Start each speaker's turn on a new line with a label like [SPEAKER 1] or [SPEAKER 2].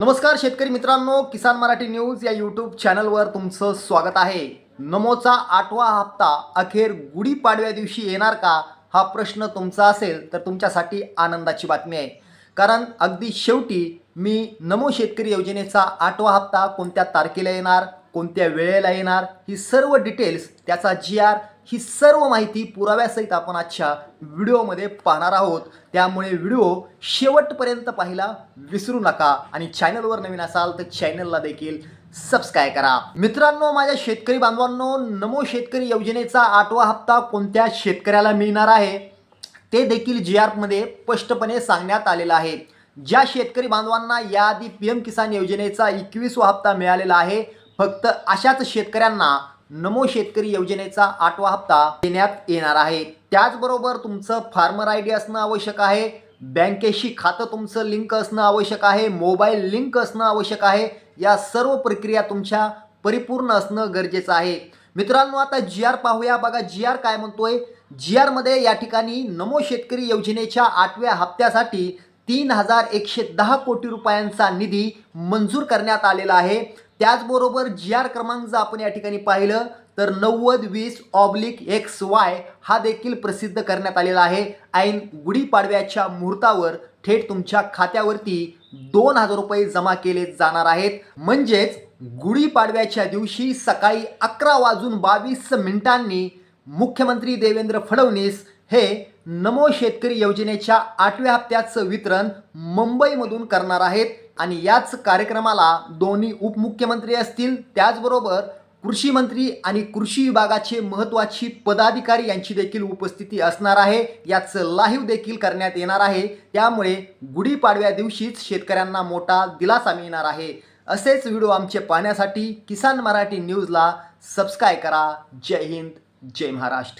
[SPEAKER 1] नमस्कार शेतकरी मित्रांनो, किसान मराठी न्यूज या यूट्यूब चॅनलवर तुमचं स्वागत आहे। नमोचा 8वा हप्ता अखेर गुढीपाडव्या दिवशी येणार का हा प्रश्न तुमचा असेल तर तुमच्यासाठी आनंदाची बातमी आहे। कारण अगदी शेवटी मी नमो शेतकरी योजनेचा 8वा हप्ता कोणत्या तारखेला येणार, कोणत्या वेळेला येणार, ही सर्व डिटेल्स, त्याचा GR, ही सर्व माहिती पुराव्यासहित आपण आजच्या व्हिडिओमध्ये पाहणार आहोत। त्यामुळे व्हिडिओ शेवटपर्यंत पाहायला विसरू नका आणि चॅनलवर नवीन असाल तर चॅनलला देखील सबस्क्राइब करा। मित्रांनो, माझ्या शेतकरी बांधवांनो, नमो शेतकरी योजनेचा 8वा हप्ता कोणत्या शेतकऱ्याला मिळणार आहे ते देखील GR मध्ये स्पष्टपणे सांगण्यात आलेलं आहे। ज्या शेतकरी बांधवांना याआधी PM किसान योजनेचा 21वा हप्ता मिळालेला आहे, फक्त अशाच शेतकऱ्यांना नमो शेतकरी योजनेचा 8वा हप्ता देण्यात येणार आहे। त्याचबरोबर तुमचं फार्मर ID असणं आवश्यक आहे, बँकेशी खातं तुमचं लिंक असणं आवश्यक आहे, मोबाईल लिंक असणं आवश्यक आहे। या सर्व प्रक्रिया तुमच्या परिपूर्ण असणं गरजेचं आहे। मित्रांनो, आता GR पाहूया। बघा GR काय म्हणतोय। GR मध्ये या ठिकाणी नमो शेतकरी योजनेच्या 8व्या हप्त्यासाठी 3110 कोटी रुपयांचा निधी मंजूर करण्यात आलेला आहे। त्याचबरोबर GR क्रमांक जर आपण या ठिकाणी पाहिलं तर 9020/XY हा देखील प्रसिद्ध करण्यात आलेला आहे। ऐन गुढीपाडव्याच्या मुहूर्तावर थेट तुमच्या खात्यावरती 2000 रुपये जमा केले जाणार आहेत। म्हणजेच गुढीपाडव्याच्या दिवशी सकाळी 11:22 मुख्यमंत्री देवेंद्र फडणवीस हे नमो शेतकरी योजनेच्या 8व्या हप्त्याचं वितरण मुंबईमधून करणार आहेत आणि याच कार्यक्रमाला दोन्ही उपमुख्यमंत्री असतील, त्याचबरोबर कृषी मंत्री आणि कृषी विभागाचे महत्त्वाची पदाधिकारी यांची देखील उपस्थिती असणार आहे। याचं लाईव्ह देखील करण्यात येणार आहे। त्यामुळे गुढीपाडव्या दिवशीच शेतकऱ्यांना मोठा दिलासा मिळणार आहे। असेच व्हिडिओ आमचे पाहण्यासाठी किसान मराठी न्यूजला सबस्क्राइब करा। जय हिंद, जय महाराष्ट्र।